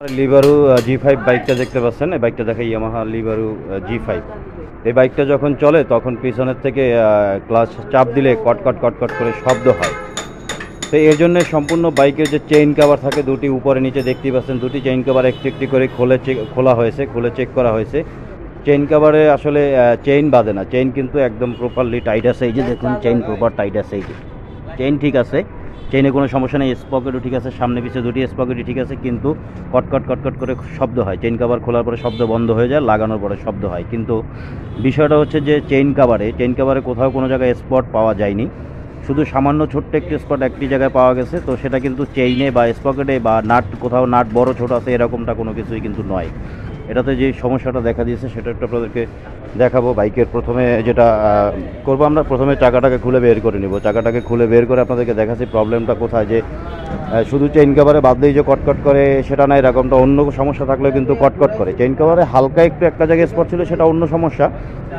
লিবারু G5 বাইকটা দেখতে পাচ্ছেন, এই বাইকটা দেখে ইয়ামাহা লিবারু G5। এই বাইকটা যখন চলে তখন পিছনের থেকে ক্লাচ চাপ দিলে কটকট কটকট করে শব্দ হয়। তো এর জন্য সম্পূর্ণ বাইকের যে চেইন কভার থাকে দুটি উপরে নিচে দেখতেই পাচ্ছেন, দুটি চেইন কভার একটি একটি করে খোলা হয়েছে, খুলে চেক করা হয়েছে। চেইন কভারে আসলে চেইন বাঁধে না, চেইন কিন্তু একদম প্রপারলি টাইট আছে। এই যে দেখুন চেইন প্রপার টাইট আছে, এই যে চেইন ঠিক আছে, চেইনে কোনো সমস্যা নেই, স্পকেটও ঠিক আছে, সামনে পিছিয়ে দুটি স্পকেটই ঠিক আছে, কিন্তু কটকট কটকট করে শব্দ হয়। চেইন কভার খোলার পরে শব্দ বন্ধ হয়ে যায়, লাগানোর পরে শব্দ হয়। কিন্তু বিষয়টা হচ্ছে যে চেইন কভারে কোথাও কোনো জায়গায় স্পট পাওয়া যায়নি, শুধু সামান্য ছোট্ট একটি স্পট একটি জায়গায় পাওয়া গেছে। তো সেটা কিন্তু চেইনে বা স্পকেটে বা নাট, কোথাও নাট বড় ছোট আছে এরকমটা কোনো কিছুই কিন্তু নয়। এটাতে যে সমস্যাটা দেখা দিয়েছে সেটা একটু আপনাদেরকে দেখাবো। বাইকের প্রথমে যেটা করবো, আমরা প্রথমে চাকাটাকে খুলে বের করে নিব। চাকাটাকে খুলে বের করে আপনাদেরকে দেখাচ্ছি প্রবলেমটা কোথায়। যে শুধু চেইন কভারে বাঁধলেই যে কটকট করে সেটা না, এরকমটা অন্য সমস্যা থাকলেও কিন্তু কটকট করে। চেইন কভারে হালকা একটু একটা জায়গায় স্পট ছিল, সেটা অন্য সমস্যা,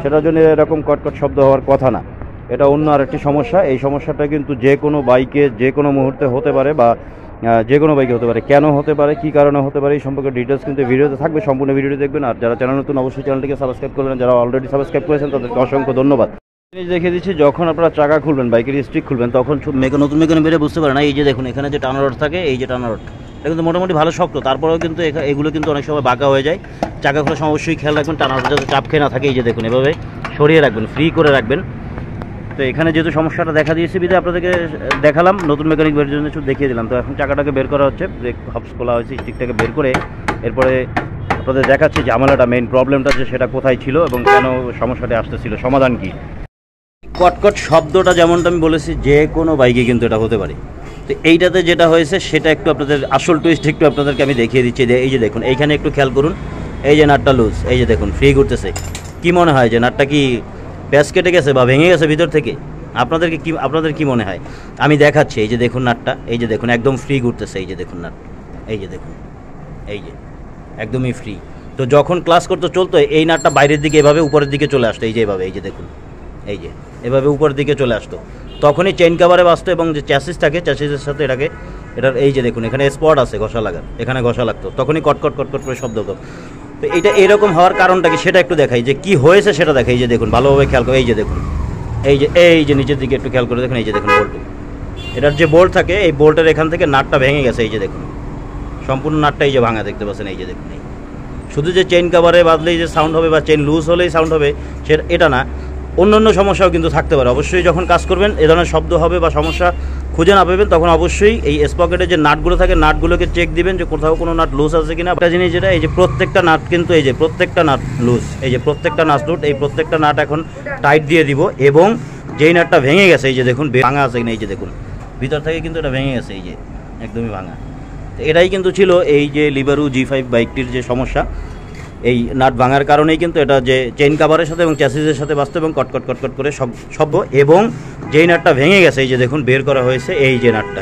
সেটার জন্য এরকম কটকট শব্দ হওয়ার কথা না, এটা অন্য আরেকটি সমস্যা। এই সমস্যাটা কিন্তু যে কোনো বাইকে যে কোনো মুহূর্তে হতে পারে, বা যে কোনো বাইকে হতে পারে। কেন হতে পারে, কী কারণে হতে পারে, এই সম্পর্কে ডিটেলস কিন্তু ভিডিওতে থাকবে, সম্পূর্ণ ভিডিওটি দেখবেন। আর যারা চ্যানেল নতুন অবশ্যই চ্যানেলটিকে সাবস্ক্রাইব করবেন, যারা অলরেডি সাবস্ক্রাইব করেছেন তাদেরকে অসংখ্য ধন্যবাদ। জিনিস দেখিয়ে দিচ্ছি, যখন আপনারা চাকা খুলবেন, বাইকের স্টিক খুলবেন, তখন নতুন মেকানিক বেড়ে বুঝতে পারে না। এই যে দেখুন এখানে যে টানা রড থাকে, এই যে টানা রড, এটা কিন্তু মোটামুটি ভালো শক্ত, তারপরেও কিন্তু এগুলো কিন্তু অনেক সময় বাঁকা হয়ে যায়। চাকা খোলার সময় অবশ্যই খেয়াল রাখবেন টানা রড যাতে চাপ খেয়ে না থাকে। এই যে দেখুন এভাবে সরিয়ে রাখবেন, ফ্রি করে রাখবেন। তো এখানে যেহেতু সমস্যাটা দেখা দিয়েছে বিধায় আপনাদেরকে দেখালাম, নতুন মেকানিক বের জন্য একটু দেখিয়ে দিলাম। তো এখন চাকাটাকে বের করা হচ্ছে, ব্রেক হাবস খোলা হয়েছে, স্টিকটাকে বের করে এরপরে আপনাদের দেখাচ্ছি ঝামেলাটা, মেইন প্রবলেমটা যে সেটা কোথায় ছিল এবং কেন সমস্যাটা আসতেছিল, সমাধান কি। কটকট শব্দটা যেমনটা আমি বলেছি যে কোনো বাইকে কিন্তু এটা হতে পারে। তো এইটাতে যেটা হয়েছে সেটা একটু আপনাদের আসল টুইস্ট একটু আপনাদেরকে আমি দেখিয়ে দিচ্ছি। এই যে দেখুন এইখানে একটু খেয়াল করুন, এই যে নাটটা লুজ, এই যে দেখুন ফ্রি ঘুরতেছে। কি মনে হয় যে নাটটা কি প্যাচ কেটে গেছে বা ভেঙে গেছে ভিতর থেকে? আপনাদের কি মনে হয়? আমি দেখাচ্ছি, এই যে দেখুন নাটটা, এই যে দেখুন একদম ফ্রি ঘুরতেছে, এই যে দেখুন নাট, এই যে দেখুন, এই যে একদমই ফ্রি। তো যখন ক্লাস করতে চলতো এই নাটটা বাইরের দিকে এভাবে উপরের দিকে চলে আসতো, এই যে এভাবে, এই যে দেখুন, এই যে এভাবে উপরের দিকে চলে আসতো, তখনই চেইন কাভারে বাঁচতো। এবং যে চ্যাসিস থাকে, চ্যাসিসের সাথে এটার এই যে দেখুন এখানে স্পট আছে ঘষা লাগার, এখানে ঘষা লাগতো, তখনই কটকট কটকট করে শব্দ হতো। তো এটা এরকম হওয়ার কারণটা কি সেটা একটু দেখাই, যে কি হয়েছে সেটা দেখাই। এই যে দেখুন ভালোভাবে খেয়াল করে, এই যে দেখুন, এই যে নিচের দিকে একটু খেয়াল করে দেখুন, এই যে দেখুন বোল্ট, এটার যে বোল্ট থাকে এই বোল্টের এখান থেকে নাটটা ভেঙে গেছে। এই যে দেখুন সম্পূর্ণ নাটটা এই যে ভাঙা দেখতে পাচ্ছেন, এই যে দেখুন। শুধু যে চেইন কাভারে বাঁধলেই যে সাউন্ড হবে বা চেইন লুজ হলেই সাউন্ড হবে সেটা এটা না, অন্য সমস্যাও কিন্তু থাকতে পারে। অবশ্যই যখন কাজ করবেন এ ধরনের শব্দ হবে বা সমস্যা খুঁজে না পাবেন, তখন অবশ্যই এই স্পকেটে যে নাটগুলো থাকে নাটগুলোকে চেক দিবেন যে কোথাও কোনো নাট লুজ আছে কিনা। একটা জিনিস যেটা, এই যে প্রত্যেকটা নাট কিন্তু, এই যে প্রত্যেকটা নাট লুজ, এই যে প্রত্যেকটা নাট লুজ, এই প্রত্যেকটা নাট এখন টাইট দিয়ে দিব। এবং যেই নাটটা ভেঙে গেছে, এই যে দেখুন ভাঙা আছে কিনা, এই যে দেখুন ভিতর থেকে কিন্তু এটা ভেঙে গেছে, এই যে একদমই ভাঙা। এটাই কিন্তু ছিল এই যে লিবারু G5 বাইকটির যে সমস্যা, এই নাট ভাঙার কারণেই কিন্তু এটা যে চেইন কাভারের সাথে এবং চ্যাসিসের সাথে বাঁচতো এবং কটকট কটকট করে শব্দ। এবং যেই নাটটা ভেঙে গেছে, এই যে দেখুন বের করা হয়েছে, এই যে নাটটা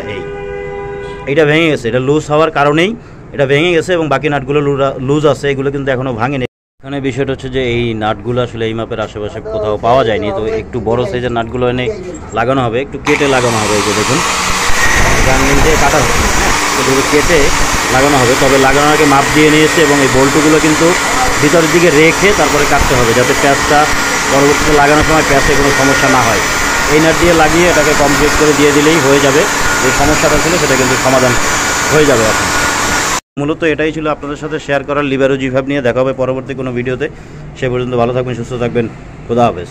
এইটা ভেঙে গেছে, এটা লুজ হওয়ার কারণেই এটা ভেঙে গেছে। এবং বাকি নাটগুলো লুজ আছে, এগুলো কিন্তু এখনও ভাঙেনি। এখানে বিষয়টা হচ্ছে যে এই নাটগুলো আসলে এই মাপের আশেপাশে কোথাও পাওয়া যায়নি, তো একটু বড় সাইজের নাটগুলো এনে লাগানো হবে, একটু কেটে লাগানো হবে। এই যে দেখুন কাটা হচ্ছে, এগুলো কেটে লাগানো হবে। তবে লাগানোর আগে মাপ দিয়ে নিয়েছে এবং এই বোল্টগুলো কিন্তু ভিতরের দিকে রেখে তারপরে কাটতে হবে, যাতে প্যাচটা পরবর্তীতে লাগানোর সময় প্যাচে কোনো সমস্যা না হয়। এই নাট দিয়ে লাগিয়ে এটাকে কমপ্লিট করে দিয়ে দিলেই হয়ে যাবে। যে সমস্যাটা ছিল সেটা কিন্তু সমাধান হয়ে যাবে এখন। মূলত এটাই ছিল আপনাদের সাথে শেয়ার করার লিবারু G5 নিয়ে। দেখা হবে পরবর্তী কোনো ভিডিওতে। সে পর্যন্ত ভালো থাকবেন, সুস্থ থাকবেন, খোদা হাফেজ।